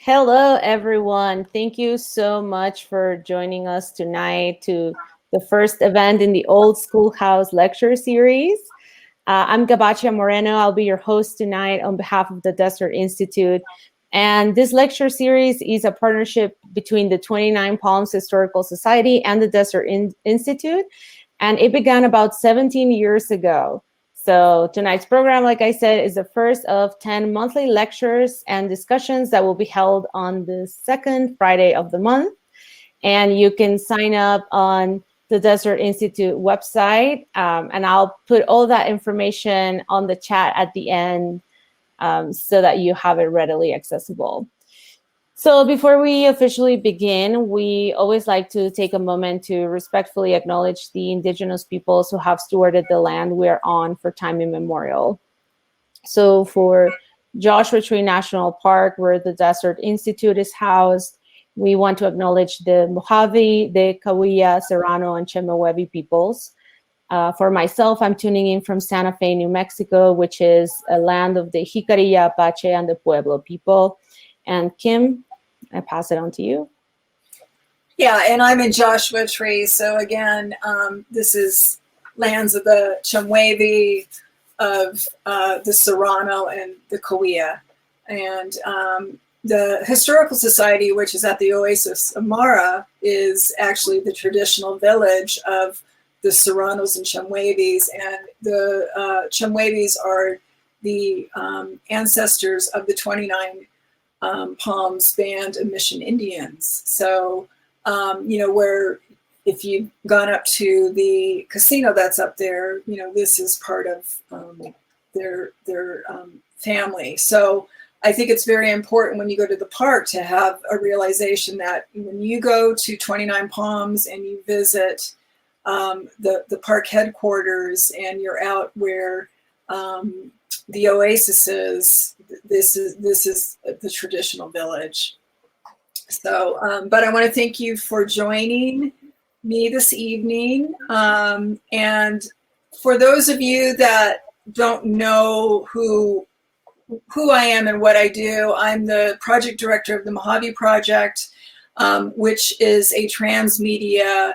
Hello, everyone. Thank you so much for joining us tonight to the first event in the Old Schoolhouse Lecture Series. I'm Gabacha Moreno. I'll be your host tonight on behalf of the Desert Institute. And this lecture series is a partnership between the 29 Palms Historical Society and the Desert Institute. And it began about 17 years ago. So tonight's program, like I said, is the first of 10 monthly lectures and discussions that will be held on the second Friday of the month. And you can sign up on the Desert Institute website. And I'll put all that information on the chat at the end so that you have it readily accessible. So before we officially begin, we always like to take a moment to respectfully acknowledge the indigenous peoples who have stewarded the land we are on for time immemorial. So for Joshua Tree National Park, where the Desert Institute is housed, we want to acknowledge the Mojave, the Cahuilla, Serrano, and Chemehuevi peoples. For myself, I'm tuning in from Santa Fe, New Mexico, which is a land of the Jicarilla, Apache, and the Pueblo people. And Kim, I pass it on to you. Yeah, and I'm in Joshua Tree. So again, this is lands of the Chemehuevi, of the Serrano, and the Cahuilla. And the Historical Society, which is at the Oasis Amara, is actually the traditional village of the Serranos and Chemehuevis. And the Chemehuevis are the ancestors of the 29 Palms Band of Mission Indians. So, where if you've gone up to the casino that's up there, this is part of their family. So I think it's very important when you go to the park to have a realization that when you go to 29 Palms and you visit the park headquarters and you're out where the Oasis is, this is the traditional village. So, but I want to thank you for joining me this evening. And for those of you that don't know who I am and what I do, I'm the project director of the Mojave Project, which is a transmedia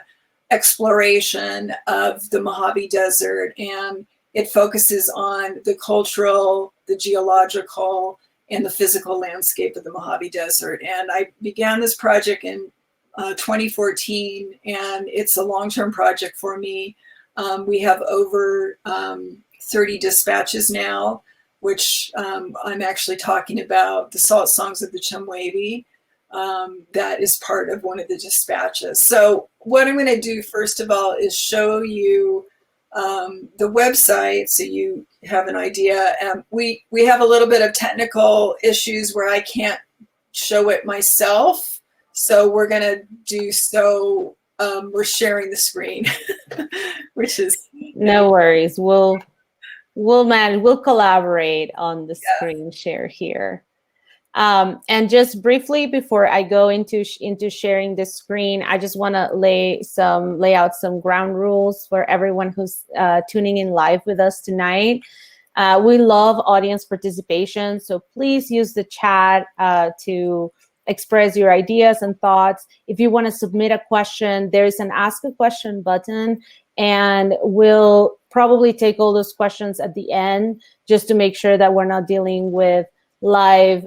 exploration of the Mojave Desert, and it focuses on the cultural, the geological, and the physical landscape of the Mojave Desert. And I began this project in 2014, and it's a long-term project for me. We have over 30 dispatches now, which I'm actually talking about the Salt Songs of the Chemehuevi. That is part of one of the dispatches. So what I'm going to do first of all is show you the website so you have an idea. We have a little bit of technical issues where I can't show it myself, so we're going to do so. We're sharing the screen, which is no worries. We'll manage. We'll collaborate on the screen share here. And just briefly before I go into sharing the screen, I just want to lay out some ground rules for everyone who's tuning in live with us tonight. We love audience participation, so please use the chat to express your ideas and thoughts. If you want to submit a question, there's an Ask a Question button, and we'll probably take all those questions at the end just to make sure that we're not dealing with live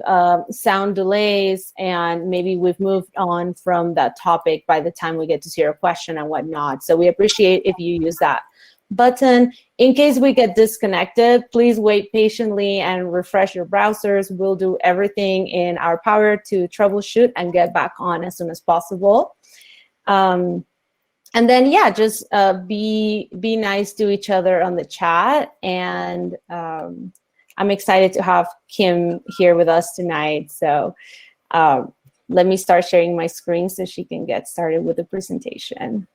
sound delays, and maybe we've moved on from that topic by the time we get to see your question and whatnot. So we appreciate if you use that button. In case we get disconnected, please wait patiently and refresh your browsers. We'll do everything in our power to troubleshoot and get back on as soon as possible. And then, yeah, just be nice to each other on the chat. And I'm excited to have Kim here with us tonight. So let me start sharing my screen so she can get started with the presentation.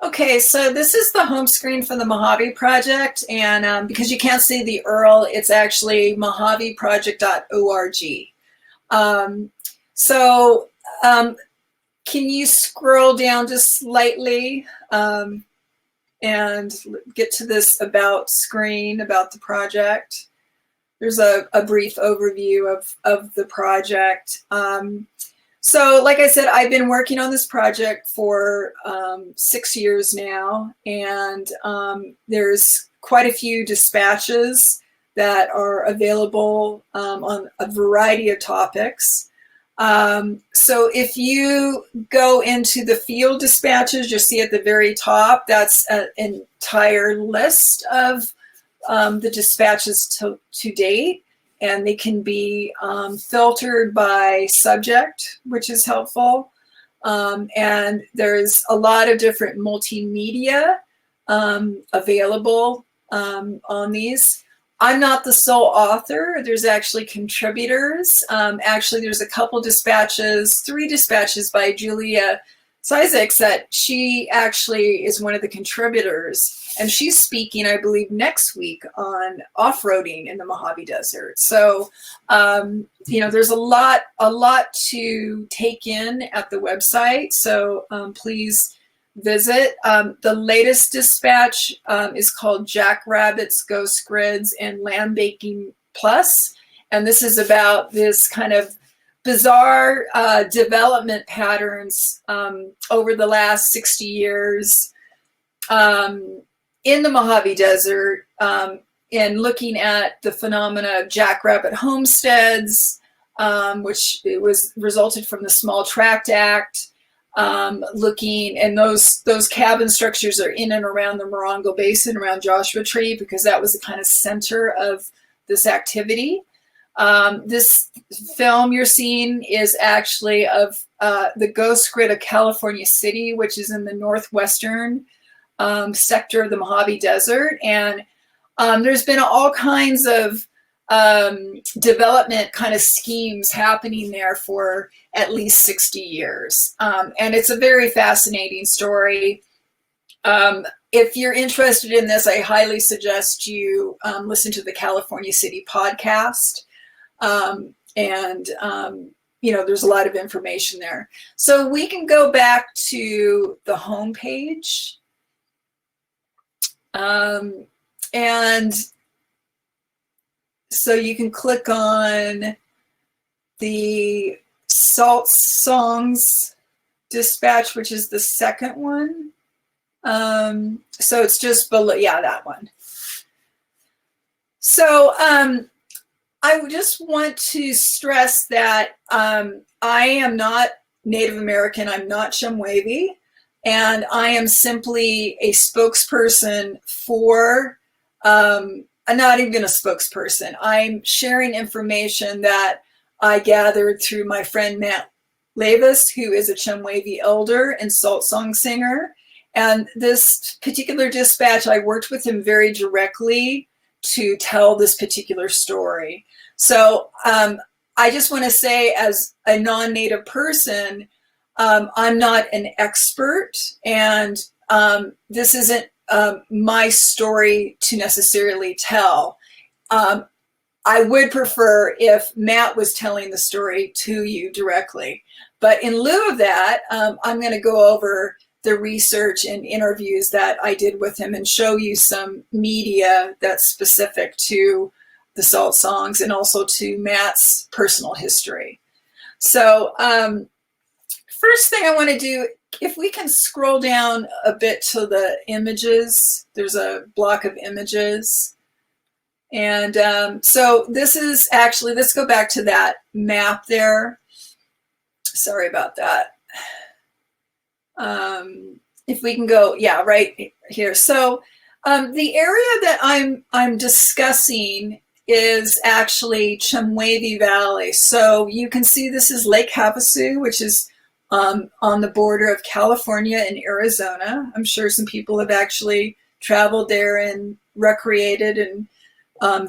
Okay, so this is the home screen for the Mojave Project, and because you can't see the URL, it's actually mojaveproject.org. Can you scroll down just slightly? and get to this about screen about the project. There's a brief overview of the project. So like I said, I've been working on this project for 6 years now, and there's quite a few dispatches that are available on a variety of topics. So if you go into the field dispatches, you'll see at the very top, that's an entire list of the dispatches to date, and they can be filtered by subject, which is helpful. And there's a lot of different multimedia available on these. I'm not the sole author. There's actually contributors. Actually, there's a couple dispatches, 3 dispatches by Julia Cizek that she actually is one of the contributors. And she's speaking, I believe, next week on off-roading in the Mojave Desert. So, there's a lot to take in at the website. So please visit. The latest dispatch is called Jackrabbits, Ghost Grids, and Land Baking Plus. And this is about this kind of bizarre development patterns over the last 60 years in the Mojave Desert, and looking at the phenomena of jackrabbit homesteads, which it was resulted from the Small Tract Act. Looking, and those cabin structures are in and around the Morongo Basin, around Joshua Tree, because that was the kind of center of this activity. This film you're seeing is actually of the Ghost Grid of California City, which is in the northwestern sector of the Mojave Desert. And there's been all kinds of development kind of schemes happening there for at least 60 years. And it's a very fascinating story. If you're interested in this, I highly suggest you listen to the California City podcast. There's a lot of information there. So we can go back to the homepage. And so you can click on the Salt Songs dispatch, which is the second one. So it's just below, that one. So I just want to stress that I am not Native American, I'm not Chemehuevi, and I am simply a spokesperson for, I'm not even a spokesperson. I'm sharing information that I gathered through my friend Matt Levias, who is a Chemehuevi elder and salt song singer. And this particular dispatch, I worked with him very directly to tell this particular story. So I just want to say, as a non-Native person, I'm not an expert, and this isn't my story to necessarily tell. I would prefer if Matt was telling the story to you directly. But in lieu of that, I'm going to go over the research and interviews that I did with him and show you some media that's specific to the salt songs and also to Matt's personal history. So first thing I want to do, if we can scroll down a bit to the images, there's a block of images. And so this is actually, let's go back to that map there. Sorry about that. If we can go, right here. So the area that I'm discussing is actually Chemehuevi Valley. So you can see this is Lake Havasu, which is on the border of California and Arizona. I'm sure some people have actually traveled there and recreated and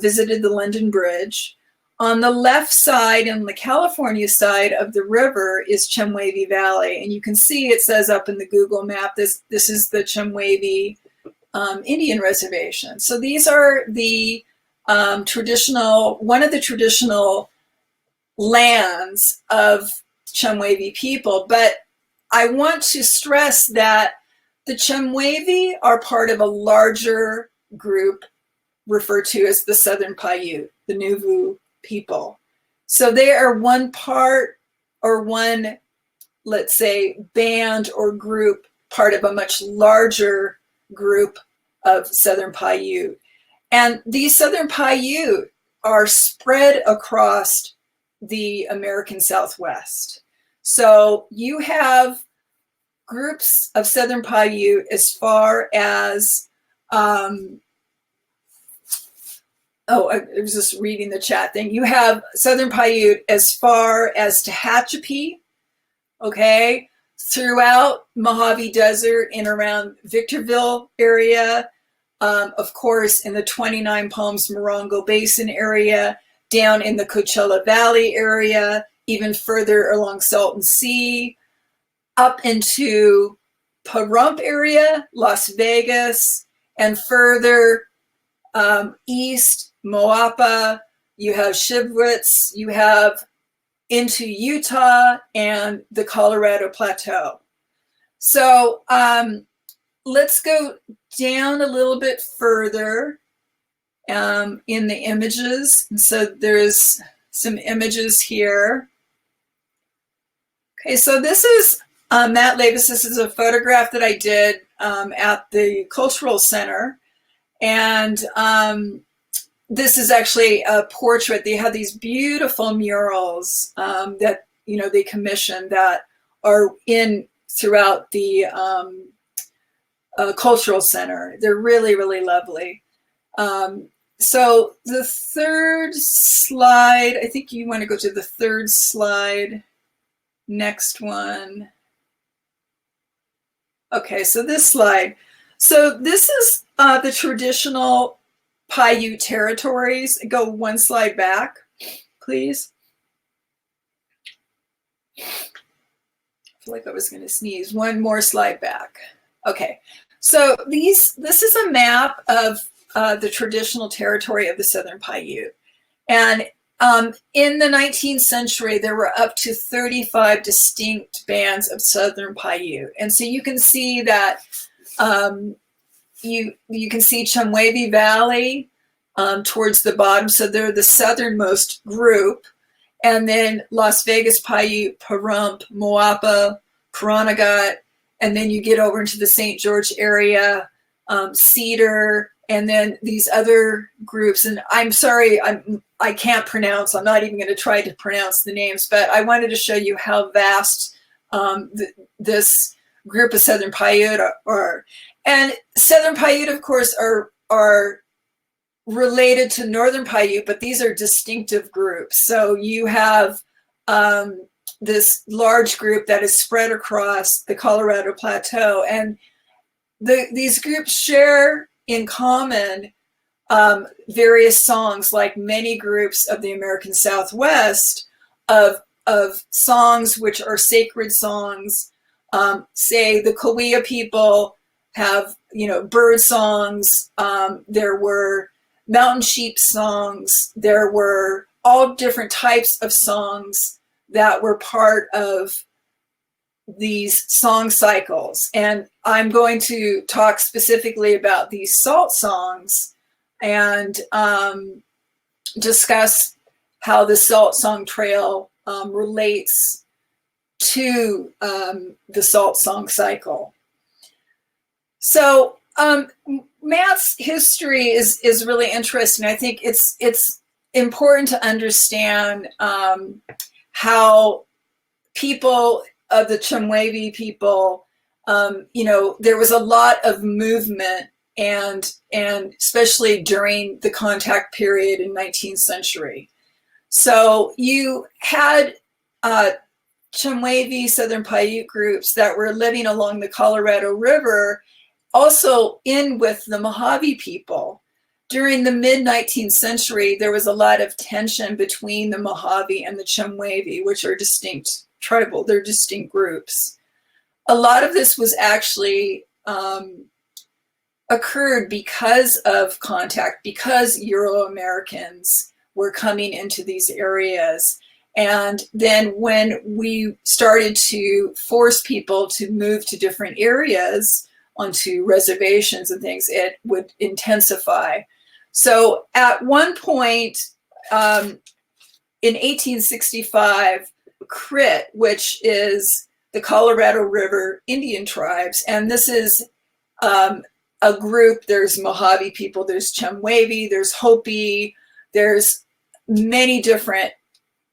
visited the London Bridge. On the left side, on the California side of the river, is Chemehuevi Valley. And you can see it says up in the Google map, this is the Chemehuevi Indian Reservation. So these are the one of the traditional lands of Chemehuevi people. But I want to stress that The Chemehuevi are part of a larger group referred to as the Southern Paiute, the Nuwuvi people. So they are one part or one, let's say, band or group, part of a much larger group of Southern Paiute. And these Southern Paiute are spread across the American Southwest. So you have groups of Southern Paiute as far as, I was just reading the chat thing. You have Southern Paiute as far as Tehachapi, okay, throughout Mojave Desert and around Victorville area, of course, in the 29 Palms Morongo Basin area, down in the Coachella Valley area, even further along Salton Sea, up into Pahrump area, Las Vegas, and further east, Moapa, you have Shivwitz, you have into Utah and the Colorado Plateau. So let's go down a little bit further in the images. And so there's some images here. Okay, so this is Matt Levias. This is a photograph that I did at the Cultural Center. And this is actually a portrait. They have these beautiful murals that, you know, they commissioned that are in throughout the Cultural Center. They're really, really lovely. So the third slide, I think you want to go to the third slide. Next one. Okay, so this slide. So this is the traditional Paiute territories. Go one slide back, please. I feel like I was going to sneeze. One more slide back. Okay, so this is a map of the traditional territory of the Southern Paiute. And in the 19th century, there were up to 35 distinct bands of Southern Paiute. And so you can see that you can see Chemehuevi Valley towards the bottom. So they're the southernmost group. And then Las Vegas Paiute, Pahrump, Moapa, Karanagat. And then you get over into the St. George area, Cedar, and then these other groups. And I'm sorry, I can't pronounce. I'm not even going to try to pronounce the names, but I wanted to show you how vast this group of Southern Paiute are. And Southern Paiute, of course, are related to Northern Paiute, but these are distinctive groups. So you have this large group that is spread across the Colorado Plateau, and these groups share in common various songs, like many groups of the American Southwest, of songs which are sacred songs. Say the Cahuilla people have, you know, bird songs. There were mountain sheep songs. There were all different types of songs that were part of these song cycles. And I'm going to talk specifically about these salt songs and discuss how the Salt Song Trail relates to the salt song cycle. So Matt's history is really interesting. I think it's important to understand how people of the Chemehuevi people, you know, there was a lot of movement, and especially during the contact period in 19th century. So you had Chemehuevi Southern Paiute groups that were living along the Colorado River, also in with the Mojave people. During the mid-19th century, there was a lot of tension between the Mojave and the Chemehuevi, which are distinct tribal, they're distinct groups. A lot of this was actually occurred because of contact, because Euro-Americans were coming into these areas. And then when we started to force people to move to different areas, onto reservations and things, it would intensify. So at one point in 1865, Crit, which is the Colorado River Indian tribes, and this is a group, there's Mojave people, there's Chemehuevi, there's Hopi, there's many different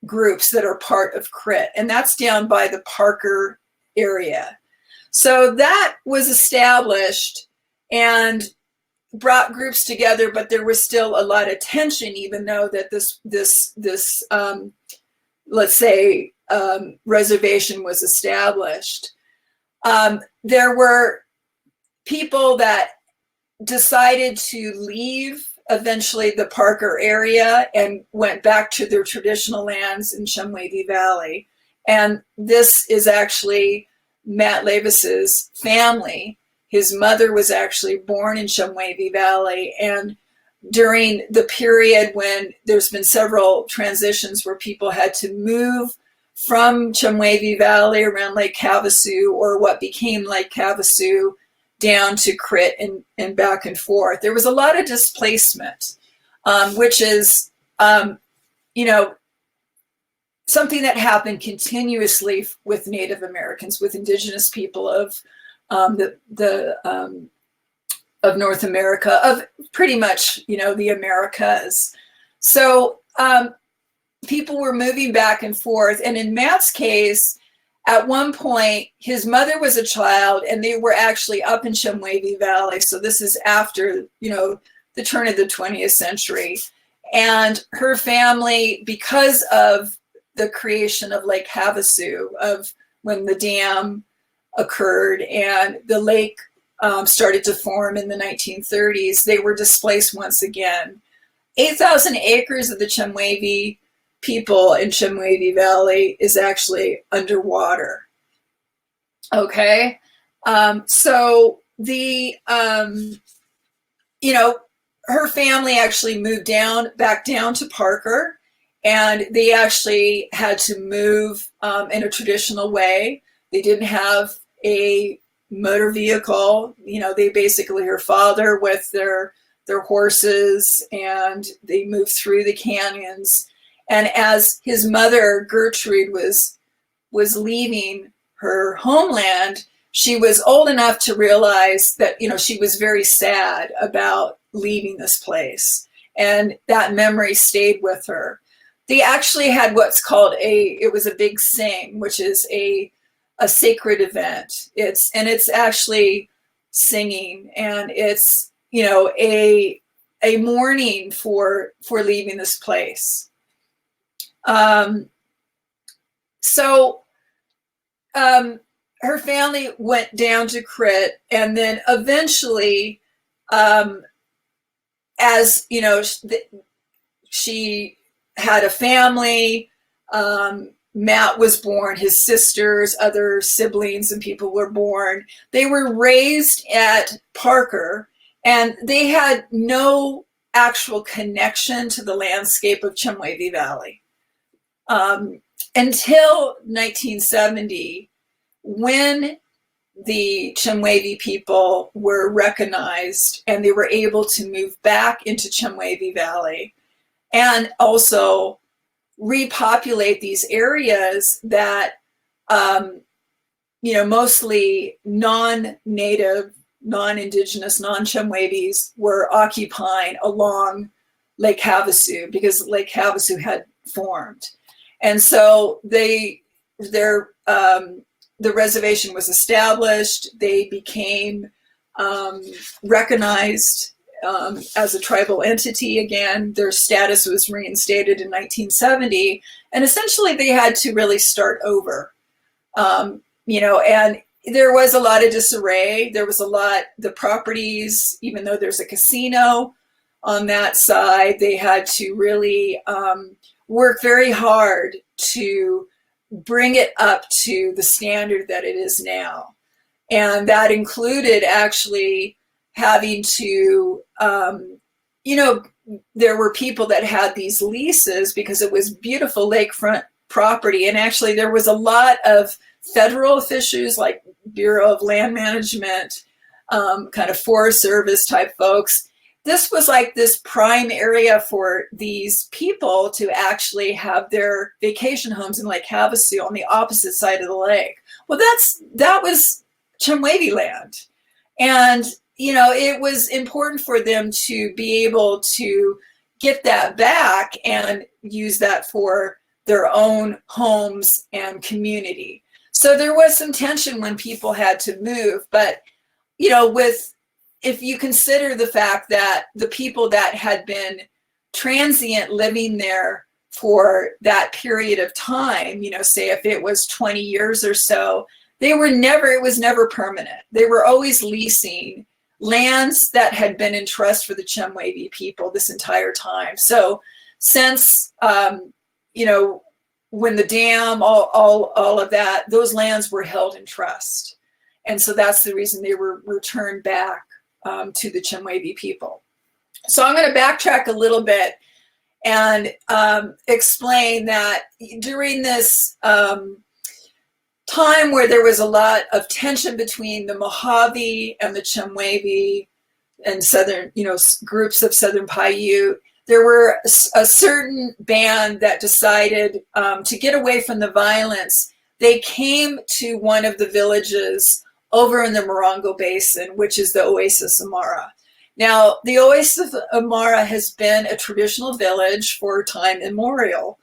groups that are part of Crit, and that's down by the Parker area. So that was established and brought groups together, but there was still a lot of tension, even though that this let's say reservation was established. There were people that decided to leave eventually the Parker area and went back to their traditional lands in Chemehuevi Valley. And this is actually Matt Levias's family. His mother was actually born in Chemehuevi Valley, and during the period when there's been several transitions where people had to move from Chemehuevi Valley around Lake Havasu, or what became Lake Havasu, down to Crit and back and forth, there was a lot of displacement, which is, something that happened continuously with Native Americans, with indigenous people of of North America, of pretty much, the Americas. So people were moving back and forth. And in Matt's case, at one point, his mother was a child, and they were actually up in Chemehuevi Valley. So this is after, the turn of the 20th century. And her family, because of the creation of Lake Havasu, of when the dam occurred and the lake started to form in the 1930s, they were displaced once again. 8,000 acres of the Chemehuevi people in Chemehuevi Valley is actually underwater. Okay, so the her family actually moved back down to Parker, and they actually had to move in a traditional way. They didn't have a motor vehicle. They basically, her father with their horses, and they moved through the canyons. And as his mother, Gertrude, was leaving her homeland, she was old enough to realize that, she was very sad about leaving this place. And that memory stayed with her. They actually had what's called it was a big sing, which is a sacred event. It's actually singing, and it's, a mourning for leaving this place. So her family went down to Crit, and then eventually, as she had a family, Matt was born, his sisters, other siblings and people were born. They were raised at Parker, and they had no actual connection to the landscape of Chemehuevi Valley until 1970, when the Chemehuevi people were recognized and they were able to move back into Chemehuevi Valley and also repopulate these areas that, mostly non-native, non-indigenous, non-Chemehuevis were occupying along Lake Havasu, because Lake Havasu had formed. And so the reservation was established. They became recognized as a tribal entity again. Their status was reinstated in 1970, and essentially they had to really start over. And there was a lot of disarray. There was the properties, even though there's a casino on that side, they had to really work very hard to bring it up to the standard that it is now. And that included actually having to, there were people that had these leases because it was beautiful lakefront property. And actually there was a lot of federal officials like Bureau of Land Management, kind of Forest Service type folks. This was like this prime area for these people to actually have their vacation homes in Lake Havasu on the opposite side of the lake. Well, that was Chemehuevi land. And, you know, it was important for them to be able to get that back and use that for their own homes and community. So there was some tension when people had to move, but, you know, if you consider the fact that the people that had been transient living there for that period of time, you know, say if it was 20 years or so, it was never permanent. They were always leasing lands that had been in trust for the Chemehuevi people this entire time. So since, you know, when the dam, all of that, those lands were held in trust. And so that's the reason they were returned back to the Chemehuevi people. So I'm going to backtrack a little bit and explain that during this time where there was a lot of tension between the Mojave and the Chemehuevi and southern, you know, groups of southern Paiute, there were a certain band that decided to get away from the violence. They came to one of the villages over in the Morongo Basin, which is the Oasis Amara. Now, the Oasis Amara has been a traditional village for time immemorial.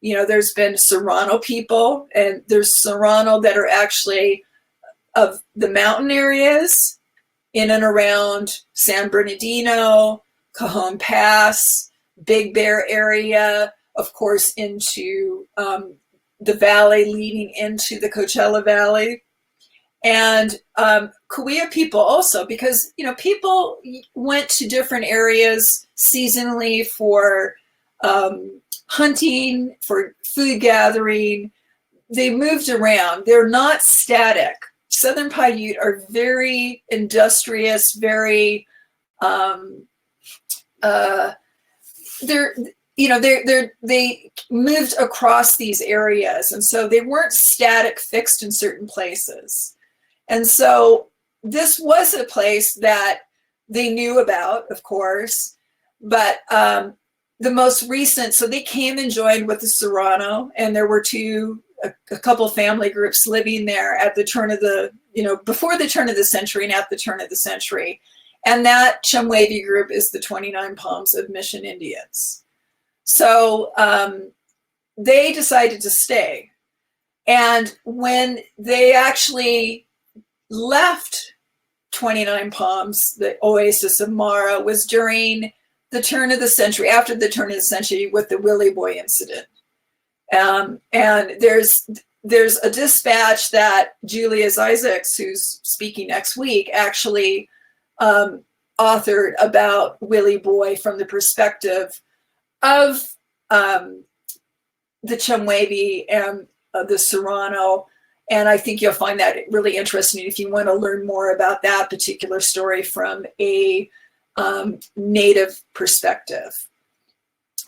You know, there's been Serrano people, and there's Serrano that are actually of the mountain areas in and around San Bernardino, Cajon Pass, Big Bear area, of course, into the valley leading into the Coachella Valley. And Cahuilla people also, because, you know, people went to different areas seasonally for hunting, for food gathering. They moved around. They're not static. Southern Paiute are very industrious, very, they moved across these areas. And so they weren't static, fixed in certain places. And so this was a place that they knew about, of course, but the most recent, so they came and joined with the Serrano, and there were a couple family groups living there at the turn of the, you know, before the turn of the century and at the turn of the century. And that Chemehuevi group is the 29 Palms of Mission Indians. So they decided to stay. And when they actually left 29 Palms, the Oasis of Mara, was during the turn of the century, after the turn of the century, with the Willy boy incident. And there's a dispatch that Julius Isaacs, who's speaking next week, actually authored about Willy boy from the perspective of the Chemehuevi and the Serrano. And I think you'll find that really interesting if you want to learn more about that particular story from a Native perspective.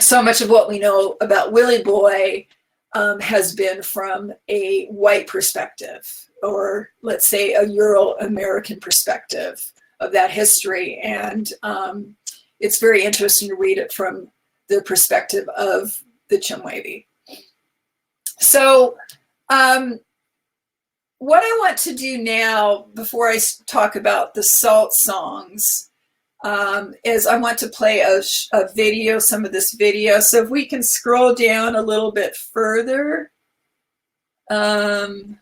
So much of what we know about Willy boy has been from a white perspective, or let's say a Euro-American perspective of that history. And it's very interesting to read it from the perspective of the Chemehuevi. So what I want to do now, before I talk about the salt songs, is I want to play a video, some of this video. So if we can scroll down a little bit further. And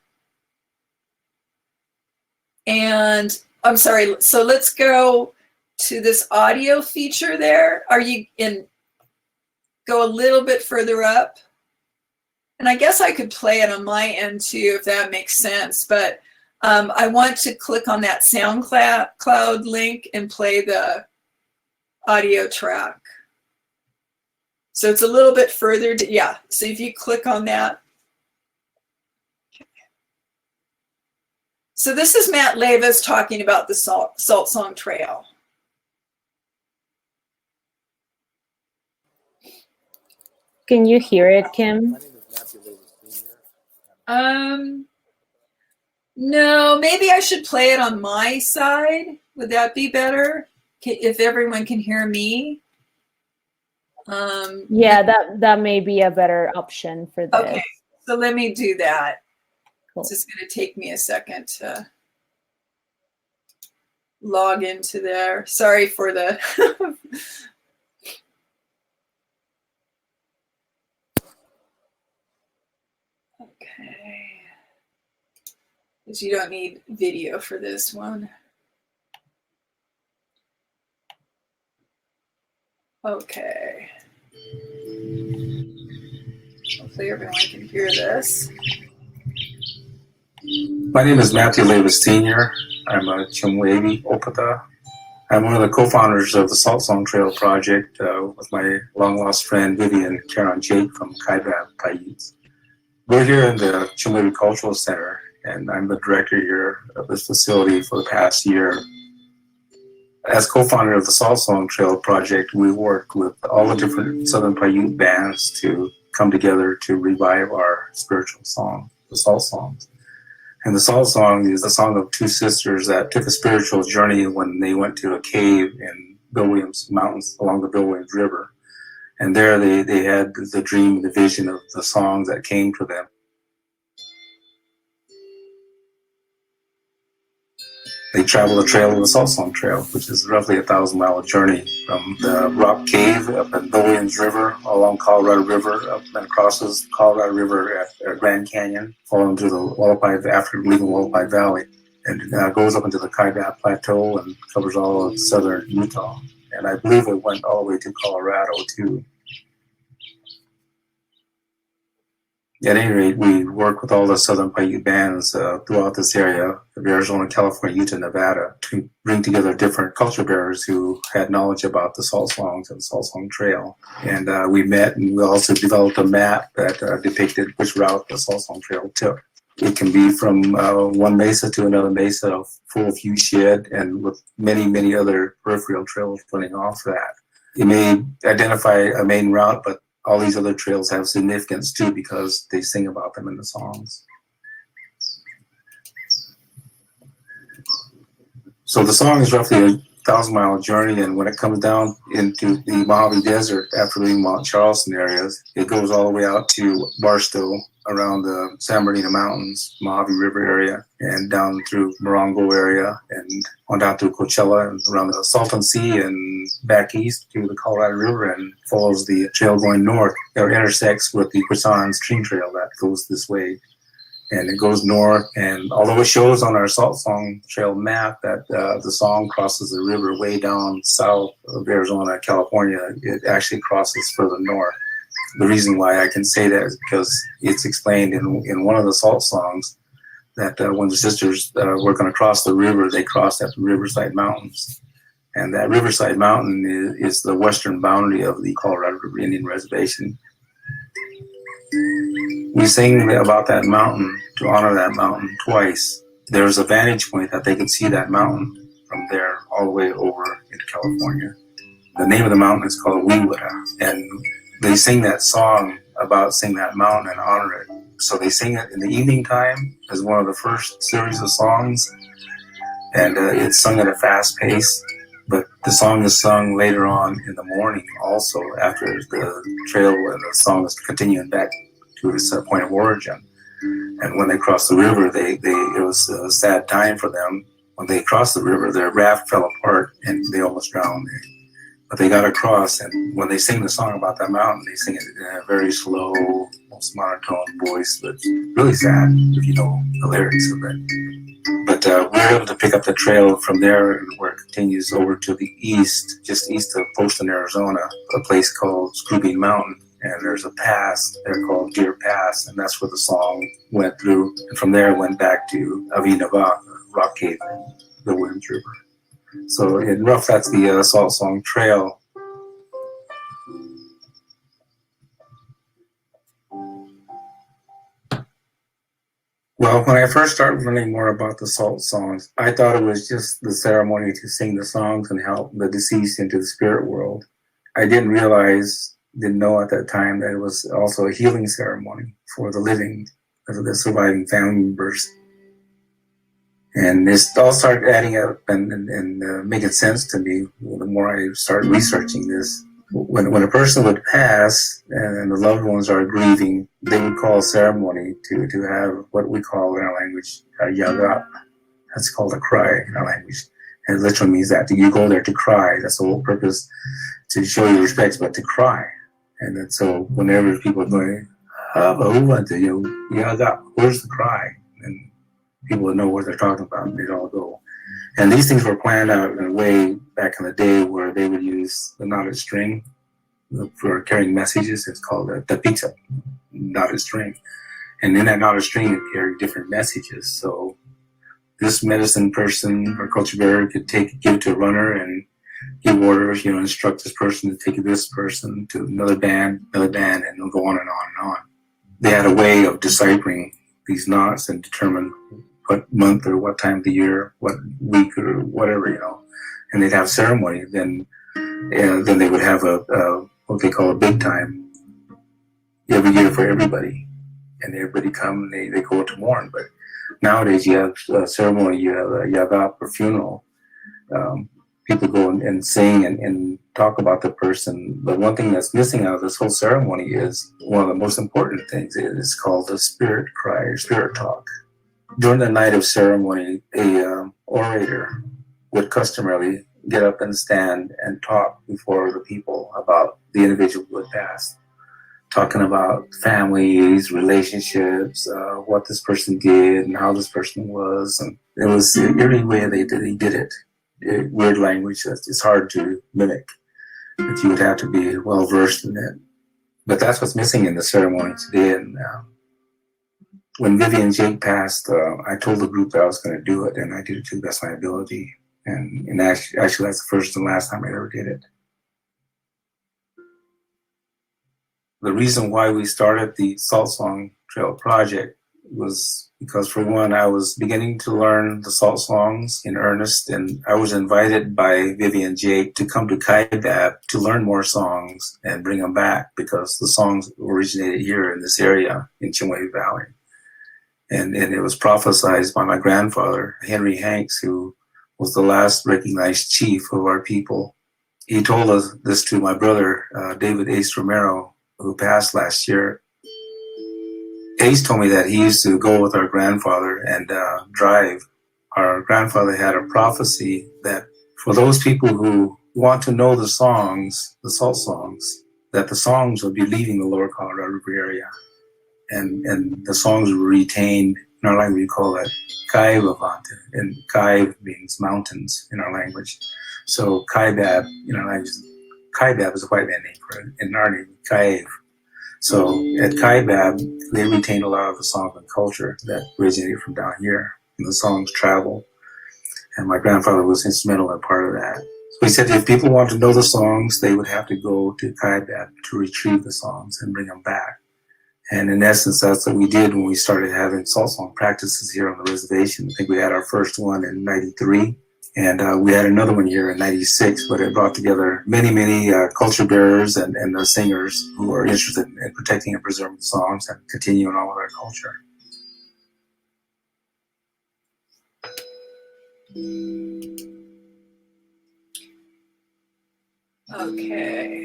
I'm sorry, so let's go to this audio feature there. Are you in? Go a little bit further up. And I guess I could play it on my end too, if that makes sense. But I want to click on that SoundCloud link and play the audio track. So it's a little bit further. Yeah. So if you click on that. So this is Matt Levias talking about the Salt Song Trail. Can you hear it, Kim? No, maybe I should play it on my side. Would that be better? If everyone can hear me? Yeah, that may be a better option for this. Okay, so let me do that. Cool. It's just going to take me a second to log into there. Sorry for the... Okay. Because you don't need video for this one. Okay. Hopefully everyone can hear this. My name is Matt Levias Sr. I'm a Chemehuevi Opata. I'm one of the co-founders of the Salt Song Trail Project with my long-lost friend Vivian Caron Jake from Kaibab Paiute. We're here in the Chemehuevi Cultural Center, and I'm the director here of this facility for the past year. As co-founder of the Salt Song Trail Project, we work with all the different Southern Paiute bands to come together to revive our spiritual song, the Salt Songs. And the Salt Song is the song of two sisters that took a spiritual journey when they went to a cave in Bill Williams Mountains along the Bill Williams River. And there they had the dream, the vision of the songs that came to them. They traveled the trail of the Salt Song Trail, which is roughly a 1,000-mile journey from the rock cave up in Bill Williams River, along Colorado River, up and crosses Colorado River at Grand Canyon, following through the Wallapai, after leaving Wallapai Valley, and goes up into the Kaibab Plateau and covers all of southern Utah. And I believe it went all the way to Colorado, too. At any rate, we work with all the Southern Paiute bands throughout this area of Arizona, California, Utah, Nevada to bring together different culture bearers who had knowledge about the Salt Songs and the Salt Song Trail. And we met, and we also developed a map that depicted which route the Salt Song Trail took. It can be from one mesa to another mesa, full of huge shed, and with many, many other peripheral trails running off that. You may identify a main route, but all these other trails have significance too because they sing about them in the songs. So the song is roughly a 1,000-mile journey, and when it comes down into the Mojave Desert after leaving Mount Charleston areas, it goes all the way out to Barstow, around the San Bernardino Mountains, Mojave River area, and down through Morongo area, and on down through Coachella, and around the Salton Sea, and back east to the Colorado River, and follows the trail going north, or intersects with the Quezon Stream Trail that goes this way. And it goes north, and although it shows on our Salt Song Trail map that the song crosses the river way down south of Arizona, California, it actually crosses further north. The reason why I can say that is because it's explained in one of the Salt Songs that when the sisters were going to cross the river, they crossed at the Riverside Mountains. And that Riverside Mountain is the western boundary of the Colorado River Indian Reservation. We sing about that mountain to honor that mountain twice. There's a vantage point that they can see that mountain from there all the way over into California. The name of the mountain is called Wiwara, and they sing that song about seeing that mountain and honor it. So they sing it in the evening time as one of the first series of songs, and it's sung at a fast pace. But the song is sung later on in the morning also after the trail and the song is continuing back to its point of origin. And when they crossed the river, it was a sad time for them. When they crossed the river, their raft fell apart and they almost drowned. But they got across, and when they sing the song about that mountain, they sing it in a very slow, most monotone voice, but really sad if you know the lyrics of it. But we're able to pick up the trail from there where it continues over to the east, just east of Poston, Arizona, a place called Screwbean Mountain. And there's a pass there called Deer Pass, and that's where the song went through. And from there, it went back to Avinava, Rock Cave, the Williams River. So in rough, that's the Salt Song Trail. Well, when I first started learning more about the Salt Songs, I thought it was just the ceremony to sing the songs and help the deceased into the spirit world. I didn't know at that time that it was also a healing ceremony for the living, the surviving family members. And it all started adding up and making sense to me the more I started researching this. When a person would pass and the loved ones are grieving, they would call a ceremony to have what we call in our language yaga. That's called a cry in our language. And it literally means that you go there to cry. That's the whole purpose, to show your respects, but to cry. And then so whenever people are going, yaga, where's the cry? And people would know what they're talking about, and they'd all go. And these things were planned out in a way back in the day where they would use the knotted string for carrying messages. It's called the pizza, knotted string. And in that knotted string, it carried different messages. So this medicine person or culture bearer could give it to a runner and give orders, instruct this person to take this person to another band, and they'll go on and on and on. They had a way of deciphering these knots and determine what month or what time of the year, what week or whatever, and they'd have ceremony. Then they would have a what they call a big time every year for everybody, and everybody come and they go to mourn. But nowadays you have a ceremony, you have a yaga or funeral. People go and sing and talk about the person. But one thing that's missing out of this whole ceremony is one of the most important things. It's called the spirit cry or spirit talk. During the night of ceremony, a orator would customarily get up and stand and talk before the people about the individual who had passed, talking about families, relationships, what this person did and how this person was. And it was every way they did it. Weird language that it's hard to mimic, but you would have to be well versed in it. But that's what's missing in the ceremony today. And when Vivi and Jake passed, I told the group that I was going to do it, and I did it to the best of my ability. And actually, that's the first and last time I ever did it. The reason why we started the Salt Song Trail project was because, for one, I was beginning to learn the salt songs in earnest, and I was invited by Vivi and Jake to come to Kaibab to learn more songs and bring them back, because the songs originated here in this area in Chemehuevi Valley. And it was prophesied by my grandfather, Henry Hanks, who was the last recognized chief of our people. He told us this to my brother, David Ace Romero, who passed last year. Ace told me that he used to go with our grandfather and drive. Our grandfather had a prophecy that for those people who want to know the songs, the salt songs, that the songs would be leaving the lower Colorado River area. And the songs were retained. In our language, we call that Kaibavante, and Kaib means mountains in our language. So Kaibab, in our language, Kaibab is a white man name for it. In our name, Kaib. So at Kaibab, they retained a lot of the songs and culture that originated from down here. And the songs travel. And my grandfather was instrumental in part of that. So he said if people want to know the songs, they would have to go to Kaibab to retrieve the songs and bring them back. And in essence, that's what we did when we started having salt song practices here on the reservation. I think we had our first one in '93, and we had another one here in '96, but it brought together many culture bearers and the singers who are interested in protecting and preserving the songs and continuing on with our culture. Okay.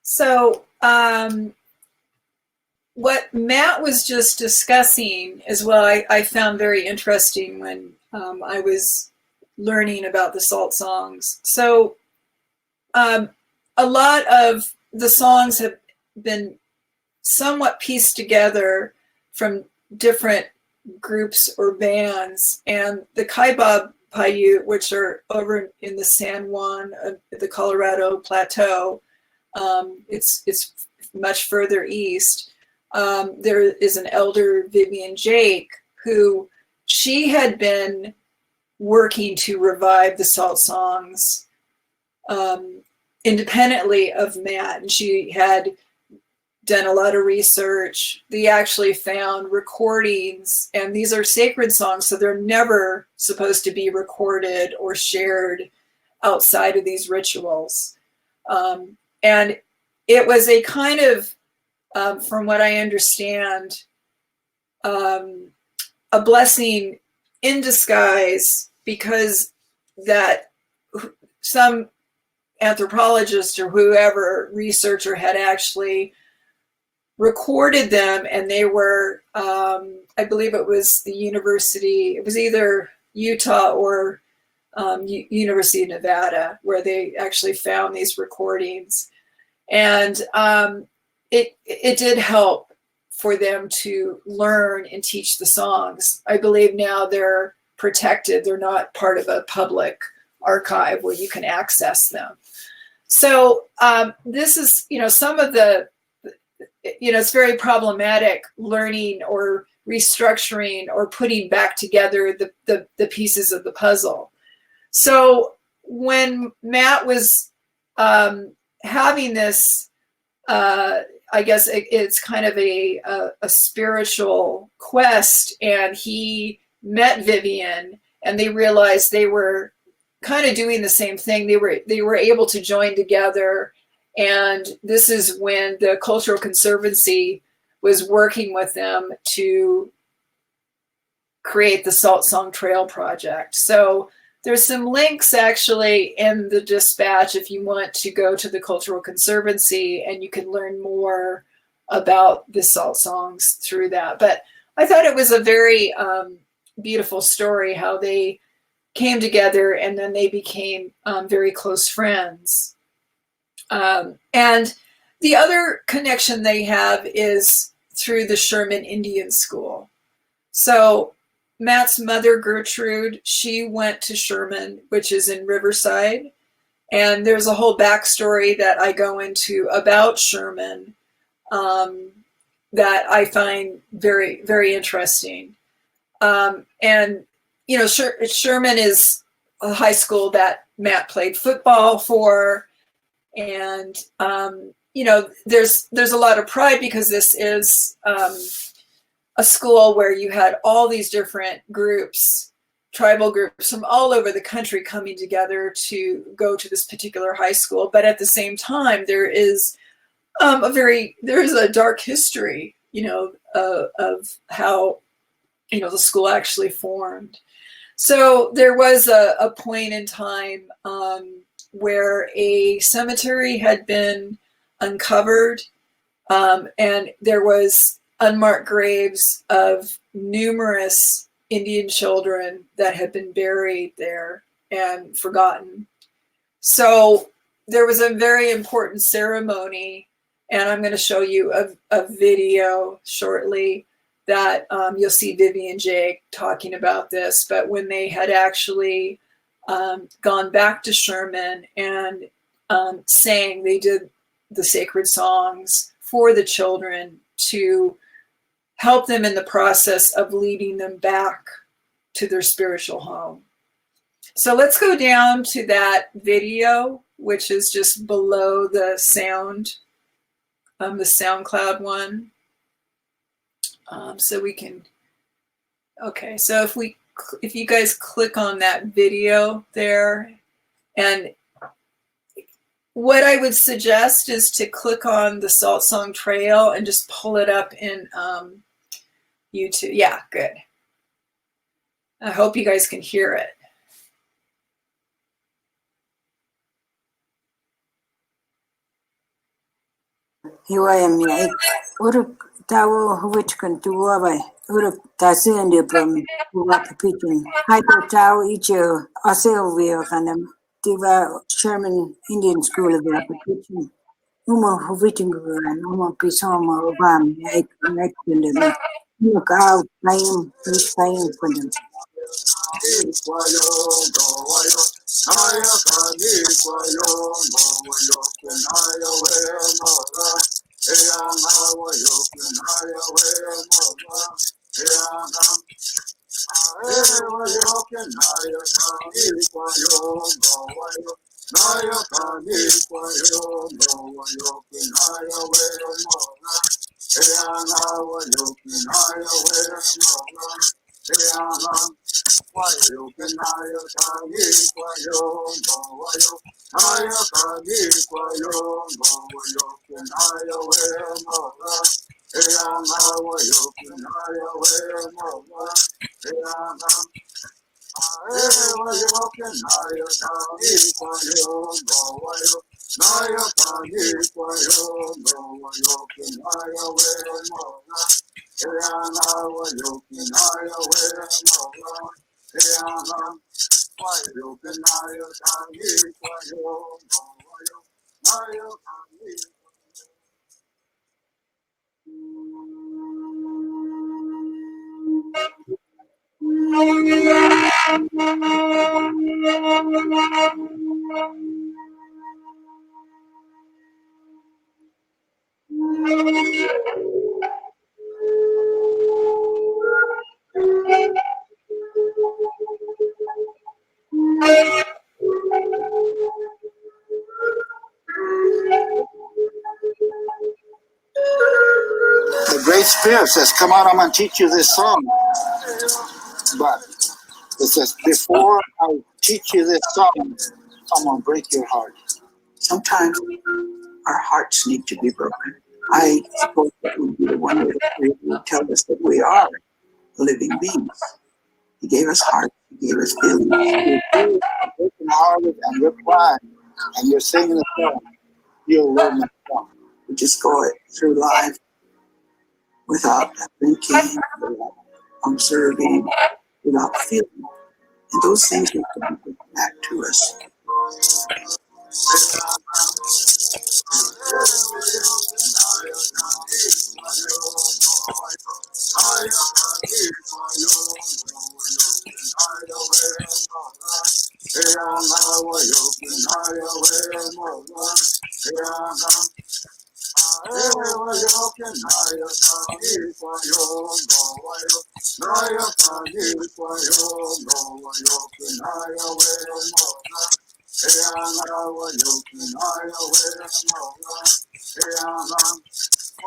So what Matt was just discussing is what I found very interesting when I was learning about the salt songs. So a lot of the songs have been somewhat pieced together from different groups or bands, and the Kaibab Paiute, which are over in the San Juan, the Colorado Plateau, it's much further east. There is an elder, Vivian Jake, who she had been working to revive the salt songs independently of Matt, and she had done a lot of research. They actually found recordings, and these are sacred songs, so they're never supposed to be recorded or shared outside of these rituals. And it was a kind of from what I understand, a blessing in disguise, because that some anthropologist or whoever researcher had actually recorded them, and they were, I believe it was the university, it was either Utah or University of Nevada, where they actually found these recordings. And it did help for them to learn and teach the songs. I believe now they're protected. They're not part of a public archive where you can access them. So this is, some of the, it's very problematic learning or restructuring or putting back together the pieces of the puzzle. So when Matt was having this, I guess it's kind of a spiritual quest, and he met Vivian, and they realized they were kind of doing the same thing. They were able to join together, and this is when the Cultural Conservancy was working with them to create the Salt Song Trail project. So there's some links actually in the dispatch if you want to go to the Cultural Conservancy, and you can learn more about the salt songs through that. But I thought it was a very beautiful story how they came together and then they became very close friends. And the other connection they have is through the Sherman Indian School. So Matt's mother, Gertrude, she went to Sherman, which is in Riverside. And there's a whole backstory that I go into about Sherman that I find very, very interesting. And, Sherman is a high school that Matt played football for. And, there's a lot of pride because this is a school where you had all these different groups, tribal groups from all over the country coming together to go to this particular high school. But at the same time, there is a dark history, of how, the school actually formed. So there was a point in time where a cemetery had been uncovered, and there was unmarked graves of numerous Indian children that had been buried there and forgotten. So there was a very important ceremony, and I'm going to show you a video shortly that you'll see Vivian J talking about this. But when they had actually gone back to Sherman and sang, they did the sacred songs for the children to help them in the process of leading them back to their spiritual home. So let's go down to that video, which is just below the sound, the SoundCloud one. So we can, okay, so if you guys click on that video there, and what I would suggest is to click on the Salt Song Trail and just pull it up in YouTube. Yeah, good. I hope you guys can hear it. Hiwayami uruk tawo huvichkan tuwawai uruk tasundi from Wapapitin. Hyper Tau Icho Asi Huviav kanam Diva Sherman Indian School of Wapapitin. Uma huvitinguran, uma pisoma obam, I connect with them. Look out, playing for them. The Great Spirit says, come out, I'm going to teach you this song. But it says, before I teach you this song, I'm going to break your heart. Sometimes our hearts need to be broken. I suppose that would be the one way that would tell us that we are living beings. He gave us hearts, he gave us feelings. If you're broken hearted and you're crying and you're singing a song, you'll learn that song. You just go through life without thinking, without observing, without feeling. And those things will come back to us.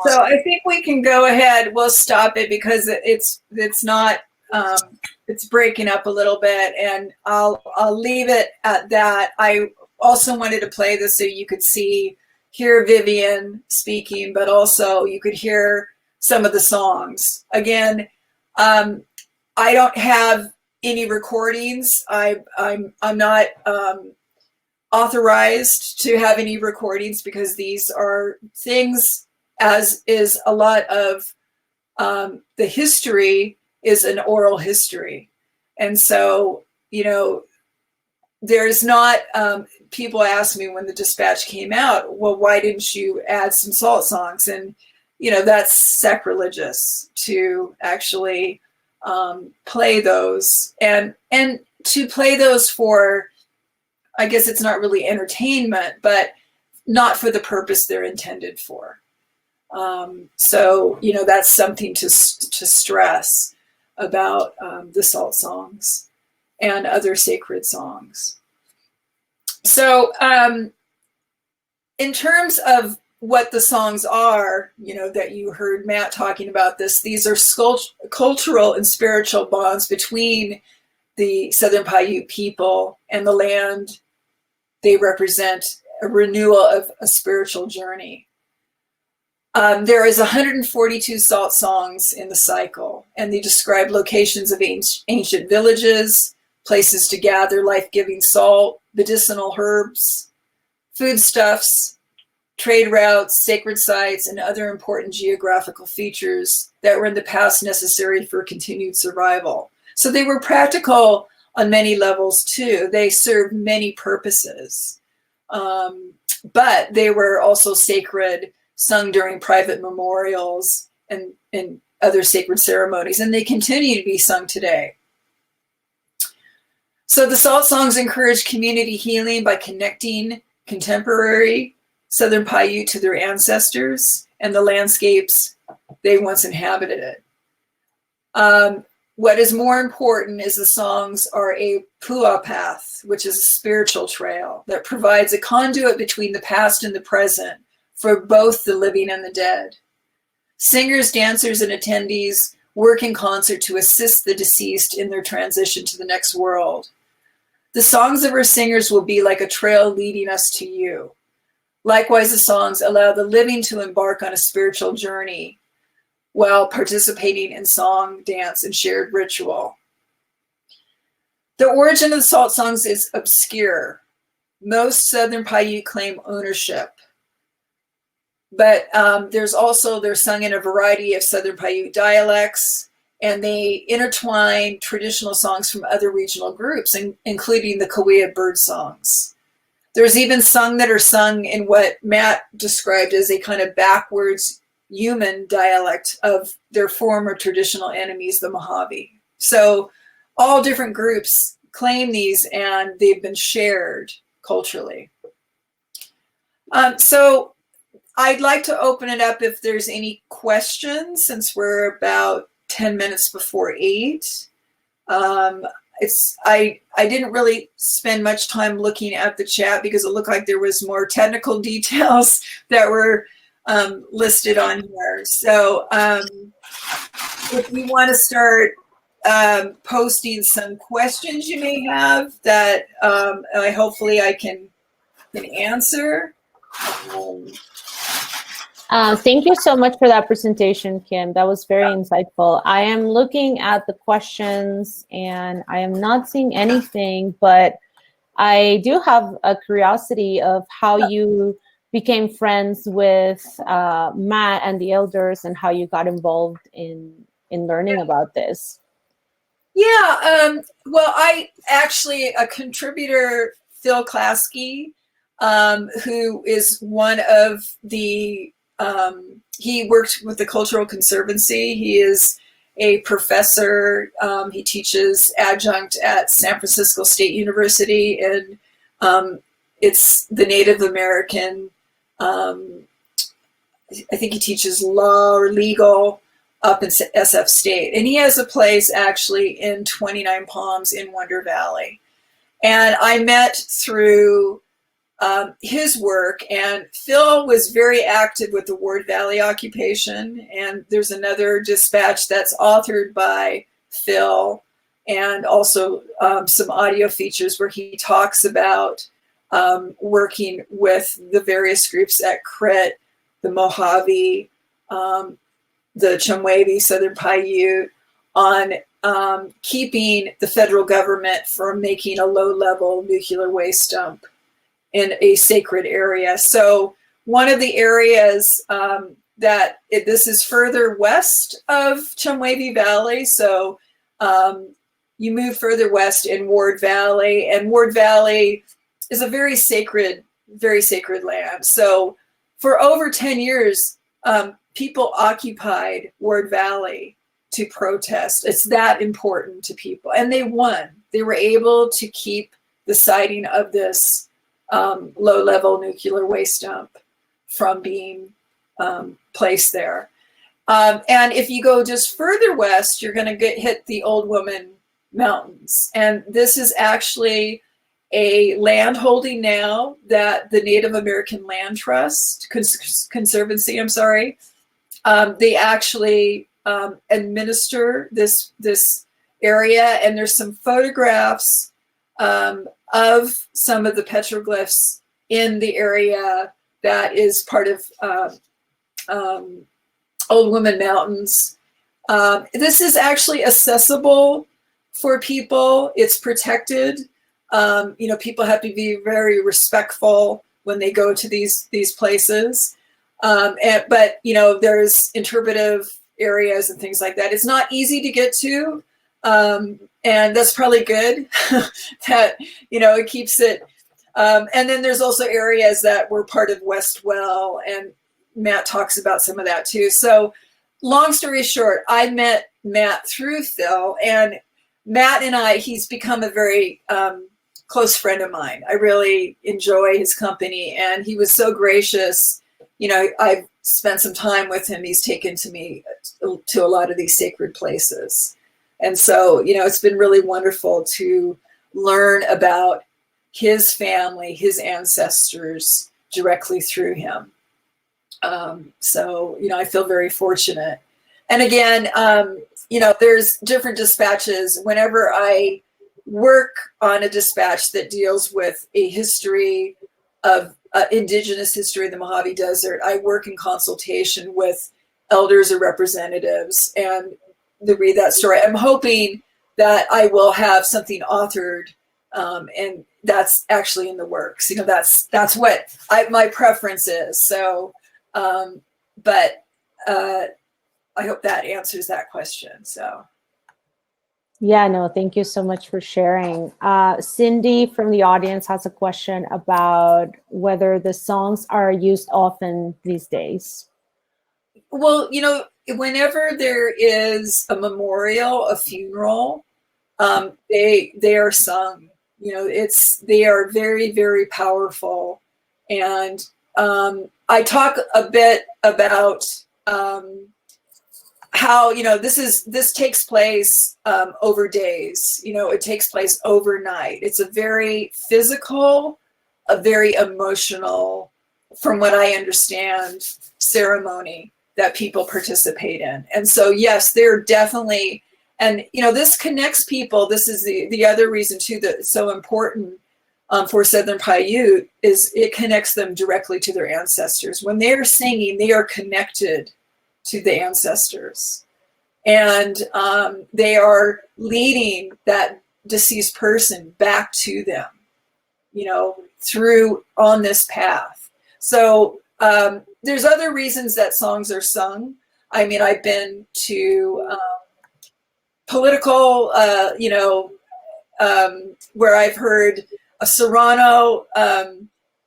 So I think we can go ahead. We'll stop it because it's not it's breaking up a little bit, and I'll leave it at that. I also wanted to play this so you could hear Vivian speaking, but also you could hear some of the songs. Again, I don't have any recordings. I'm not authorized to have any recordings because these are things, as is a lot of the history is an oral history. And so, there's not, people ask me when the dispatch came out, well, why didn't you add some salt songs? And, that's sacrilegious to actually play those and to play those for, I guess it's not really entertainment, but not for the purpose they're intended for. So, that's something to stress about the salt songs and other sacred songs. So in terms of what the songs are, that you heard Matt talking about this, these are cultural and spiritual bonds between the Southern Paiute people and the land they represent, a renewal of a spiritual journey. There is 142 salt songs in the cycle, and they describe locations of ancient villages, places to gather life-giving salt, medicinal herbs, foodstuffs, trade routes, sacred sites, and other important geographical features that were in the past necessary for continued survival. So they were practical on many levels too. They served many purposes, but they were also sacred, sung during private memorials and other sacred ceremonies, and they continue to be sung today. So the salt songs encourage community healing by connecting contemporary Southern Paiute to their ancestors and the landscapes they once inhabited. What is more important is the songs are a pua path, which is a spiritual trail that provides a conduit between the past and the present for both the living and the dead. Singers, dancers, and attendees work in concert to assist the deceased in their transition to the next world. The songs of our singers will be like a trail leading us to you. Likewise, the songs allow the living to embark on a spiritual journey while participating in song, dance, and shared ritual. The origin of the salt songs is obscure. Most Southern Paiute claim ownership, but they're sung in a variety of Southern Paiute dialects, and they intertwine traditional songs from other regional groups, including the Cahuilla bird songs. There's even some that are sung in what Matt described as a kind of backwards human dialect of their former traditional enemies, the Mojave. So all different groups claim these, and they've been shared culturally. So I'd like to open it up if there's any questions, since we're about 10 minutes before 8. I didn't really spend much time looking at the chat because it looked like there was more technical details that were listed on here. So if you want to start posting some questions you may have that hopefully I can answer. Thank you so much for that presentation, Kim. That was very insightful. I am looking at the questions and I am not seeing anything, but I do have a curiosity of how you became friends with Matt and the elders and how you got involved in learning about this. Yeah, well, I actually, a contributor, Phil Klasky, who is one of the, he worked with the Cultural Conservancy. He is a professor. He teaches adjunct at San Francisco State University, and it's the Native American, I think he teaches law or legal up in SF State. And he has a place actually in 29 Palms in Wonder Valley. And I met through his work, and Phil was very active with the Ward Valley occupation. And there's another dispatch that's authored by Phil, and also some audio features where he talks about working with the various groups at CRIT, the Mojave, the Chemehuevi, Southern Paiute, on keeping the federal government from making a low-level nuclear waste dump in a sacred area. So one of the areas this is further west of Chemehuevi Valley. So you move further west in Ward Valley, and Ward Valley is a very sacred land. So for over 10 years, people occupied Ward Valley to protest. It's that important to people. And they won. They were able to keep the siting of this low-level nuclear waste dump from being placed there. And if you go just further west, you're going to hit the Old Woman Mountains. And this is actually a land holding now that the Native American Land Trust, Conservancy, they actually administer this area, and there's some photographs of some of the petroglyphs in the area that is part of Old Woman Mountains. This is actually accessible for people. It's protected. People have to be very respectful when they go to these places. But there's interpretive areas and things like that. It's not easy to get to, and that's probably good that it keeps it. And then there's also areas that were part of Westwell, and Matt talks about some of that too. So long story short, I met Matt through Phil, and Matt and he's become a very close friend of mine. I really enjoy his company, and he was so gracious. I've spent some time with him. He's taken me to a lot of these sacred places. And so, it's been really wonderful to learn about his family, his ancestors directly through him. So, I feel very fortunate. And again, there's different dispatches. Whenever I work on a dispatch that deals with a history of indigenous history of the Mojave Desert, I work in consultation with elders or representatives and to read that story. I'm hoping that I will have something authored, and that's actually in the works. That's what my preference is. So, but I hope that answers that question. So. Yeah, no, thank you so much for sharing. Cindy from the audience has a question about whether the songs are used often these days. Well, whenever there is a memorial, a funeral, they are sung. They are very, very powerful. And I talk a bit about how this takes place over days. It takes place overnight. It's a very physical, a very emotional, from what I understand, ceremony that people participate in. And so yes, they're definitely, and this connects people. This is the other reason too that it's so important for Southern Paiute, is it connects them directly to their ancestors. When they're singing, they are connected to the ancestors, and they are leading that deceased person back to them, through on this path. So there's other reasons that songs are sung. I mean, I've been to political, where I've heard a Serrano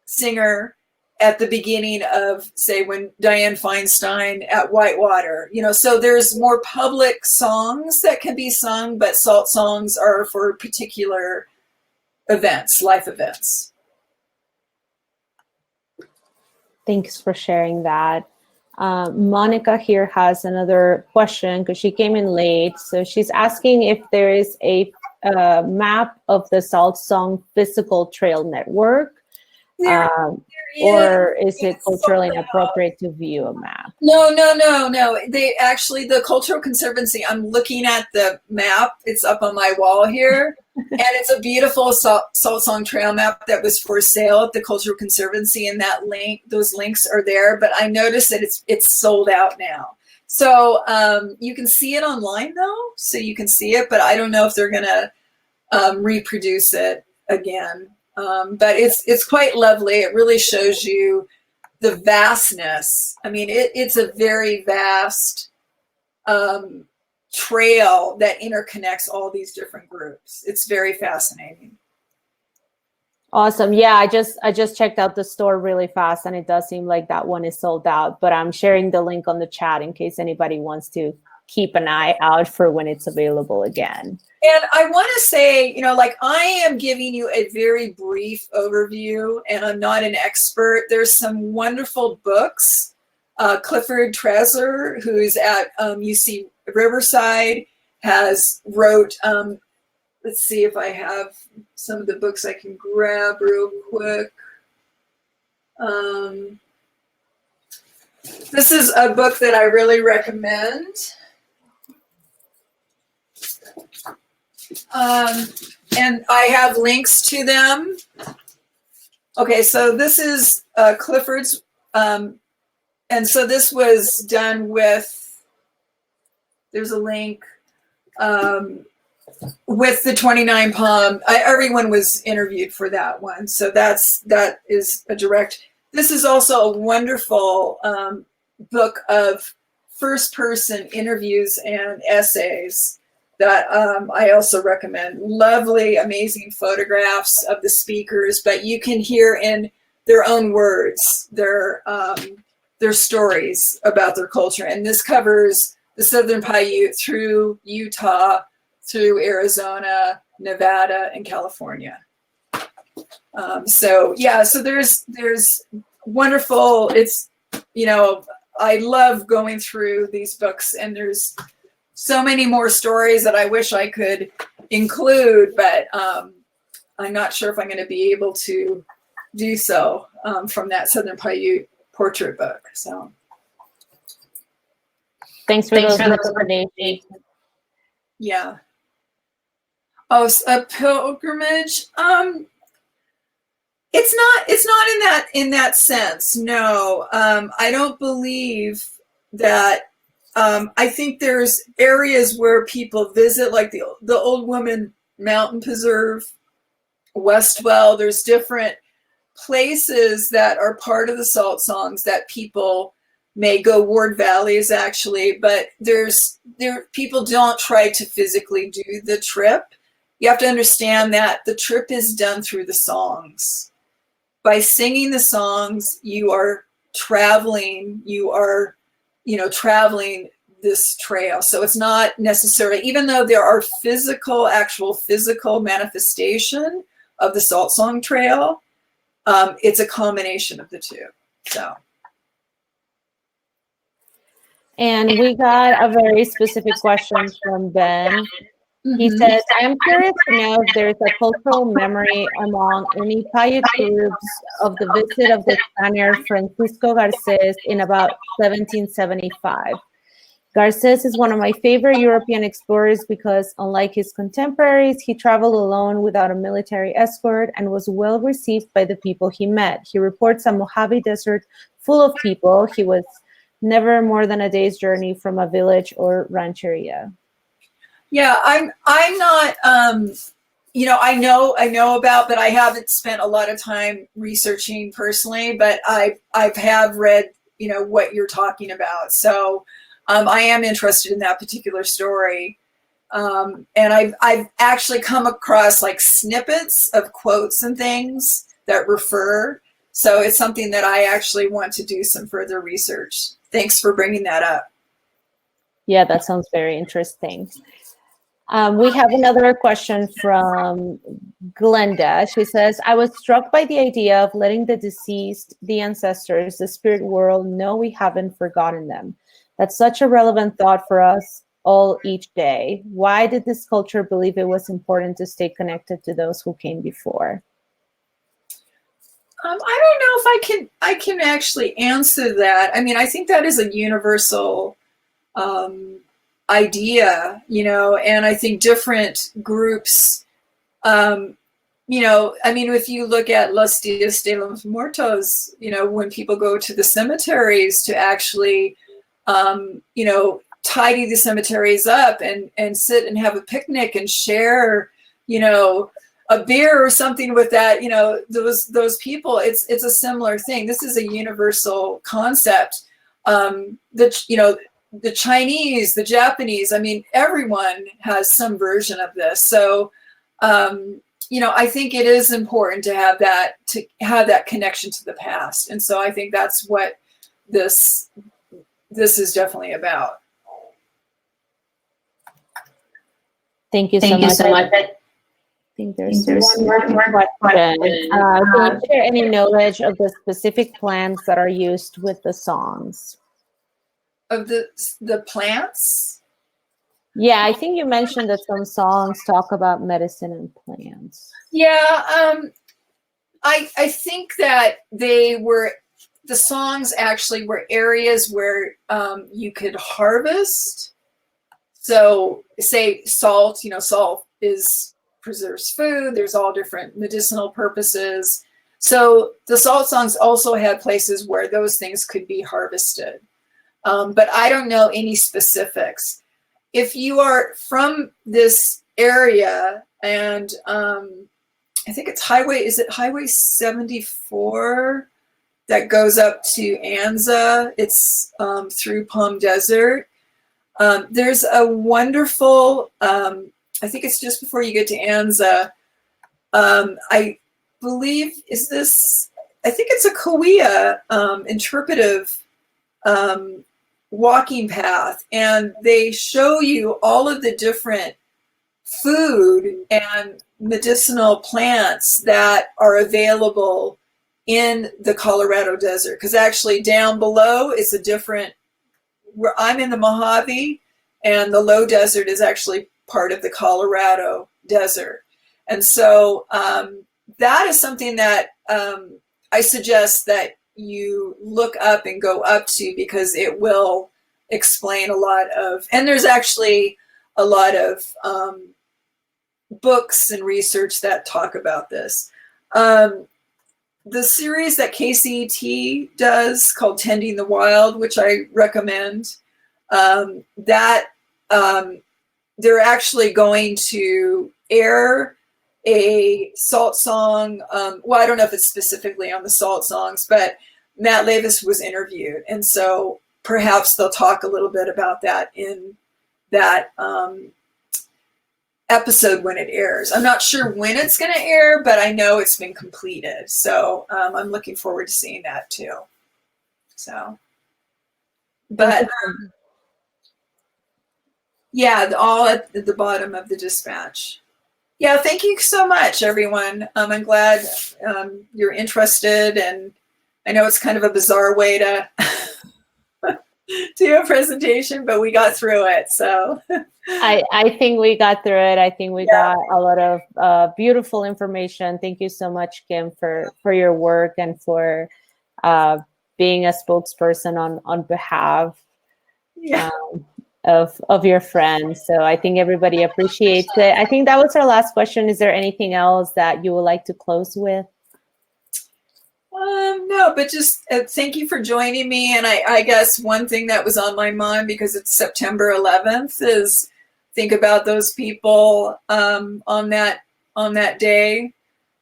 singer at the beginning of, say, when Dianne Feinstein at Whitewater, so there's more public songs that can be sung, but salt songs are for particular events, life events. Thanks for sharing that. Monica here has another question because she came in late. So she's asking if there is a map of the Salt Song physical trail network. Or is it culturally inappropriate to view a map? No. They actually, the Cultural Conservancy, I'm looking at the map. It's up on my wall here. And it's a beautiful Salt Song Trail map that was for sale at the Cultural Conservancy. And those links are there. But I noticed that it's sold out now. So you can see it online though. So you can see it, but I don't know if they're going to reproduce it again. But it's quite lovely. It really shows you the vastness. I mean, it's a very vast trail that interconnects all these different groups. It's very fascinating. Awesome. Yeah, I just checked out the store really fast, and it does seem like that one is sold out. But I'm sharing the link on the chat in case anybody wants to keep an eye out for when it's available again. And I want to say, I am giving you a very brief overview, and I'm not an expert. There's some wonderful books. Clifford Treasure, who's at UC Riverside, wrote, let's see if I have some of the books I can grab real quick. This is a book that I really recommend. And I have links to them. Okay, so this is Clifford's, and so this was done with, there's a link with the 29 Palm. Everyone was interviewed for that one, so that is a direct. This is also a wonderful book of first-person interviews and essays that I also recommend. Lovely, amazing photographs of the speakers, but you can hear in their own words their stories about their culture. And this covers the Southern Paiute through Utah, through Arizona, Nevada, and California. So there's wonderful, I love going through these books, and there's so many more stories that I wish I could include, but I'm not sure if I'm going to be able to do so from that Southern Paiute portrait book. So, Thanks for those recommendations. Yeah. Oh, a pilgrimage. It's not in that sense. No. I don't believe that. I think there's areas where people visit, like the Old Woman Mountain Preserve, Westwell. There's different places that are part of the salt songs that people may go. Ward Valleys, actually, but people don't try to physically do the trip. You have to understand that the trip is done through the songs. By singing the songs, you are traveling. You are, traveling this trail. So it's not necessarily, even though there are actual physical manifestation of the Salt Song Trail, it's a combination of the two. So. And we got a very specific question from Ben. He says, I am curious to know if there's a cultural memory among any Paiute groups of the visit of the Spaniard Francisco Garces in about 1775. Garces is one of my favorite European explorers because, unlike his contemporaries, he traveled alone without a military escort and was well received by the people he met. He reports a Mojave Desert full of people. He was never more than a day's journey from a village or rancheria. Yeah, I'm not, I know about, but I haven't spent a lot of time researching personally, but I have read, what you're talking about. So I am interested in that particular story. And I've actually come across like snippets of quotes and things that refer. So it's something that I actually want to do some further research. Thanks for bringing that up. Yeah, that sounds very interesting. We have another question from Glenda. She says, I was struck by the idea of letting the deceased, the ancestors, the spirit world know we haven't forgotten them. That's such a relevant thought for us all each day. Why did this culture believe it was important to stay connected to those who came before? I don't know if I can actually answer that. I mean, I think that is a universal idea, and I think different groups, I mean, if you look at Los Dias de los Muertos, when people go to the cemeteries to actually, tidy the cemeteries up and sit and have a picnic and share, a beer or something with that, those people, it's a similar thing. This is a universal concept. The Chinese, the Japanese, I mean, everyone has some version of this. So, I think it is important to have that connection to the past. And so I think that's what this is definitely about. Thank you so much. I think there's one more question. Can you share any knowledge of the specific plants that are used with the songs? Of the plants? Yeah, I think you mentioned that some songs talk about medicine and plants. Yeah, I think that the songs actually were areas where you could harvest. So say salt, salt preserves food. There's all different medicinal purposes. So the salt songs also had places where those things could be harvested. But I don't know any specifics. If you are from this area and I think it's Highway 74 that goes up to Anza? It's through Palm Desert. There's a wonderful, I think it's just before you get to Anza. I believe, I think it's a Kauai interpretive walking path, and they show you all of the different food and medicinal plants that are available in the Colorado Desert. Because actually down below is a different, where I'm in the Mojave, and the low desert is actually part of the Colorado Desert. And so that is something that I suggest that you look up and go up to, because it will explain a lot of, and there's actually a lot of books and research that talk about this. The series that KCET does called Tending the Wild, which I recommend, they're actually going to air a salt song. Well, I don't know if it's specifically on the salt songs, but Matt Levias was interviewed. And so perhaps they'll talk a little bit about that in that episode when it airs. I'm not sure when it's going to air, but I know it's been completed. So I'm looking forward to seeing that too. So, but yeah, all at the bottom of the dispatch. Yeah, thank you so much, everyone. I'm glad you're interested, and I know it's kind of a bizarre way to do a presentation, but we got through it. So I think we got through it. I think we got a lot of beautiful information. Thank you so much, Kim, for your work and for being a spokesperson on behalf of your friends. So I think everybody appreciates it. I think that was our last question. Is there anything else that you would like to close with? No, but just thank you for joining me. And I guess one thing that was on my mind, because it's September 11th, is think about those people on that day,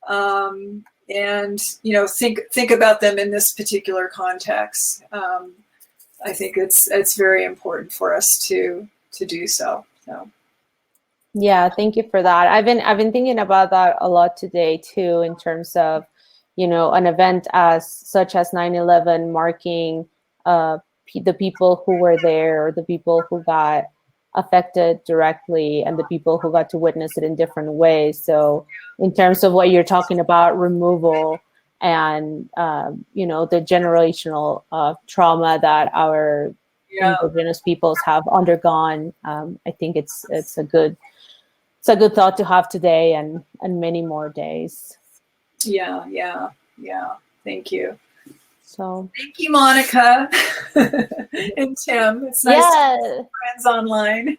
and think about them in this particular context. I think it's very important for us to do so. So. Yeah, thank you for that. I've been thinking about that a lot today too, in terms of, an event such as 9/11 marking the people who were there, or the people who got affected directly, and the people who got to witness it in different ways. So in terms of what you're talking about, removal and, the generational trauma that our indigenous peoples have undergone, I think it's a good thought to have today and many more days. Yeah. Thank you. So thank you, Monica and Tim. It's nice to meet friends online.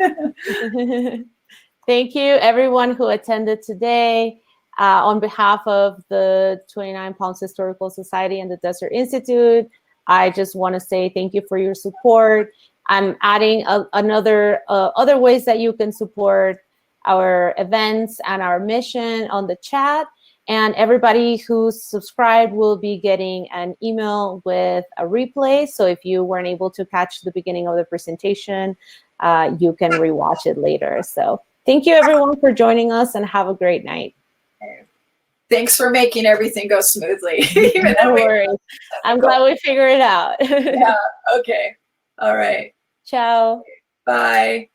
Thank you, everyone who attended today. On behalf of the 29 Palms Historical Society and the Desert Institute, I just want to say thank you for your support. I'm adding other ways that you can support our events and our mission on the chat. And everybody who's subscribed will be getting an email with a replay. So if you weren't able to catch the beginning of the presentation, you can rewatch it later. So thank you, everyone, for joining us, and have a great night. Thanks for making everything go smoothly. No worries. I'm glad we figured it out. Yeah. Okay. All right. Ciao. Bye.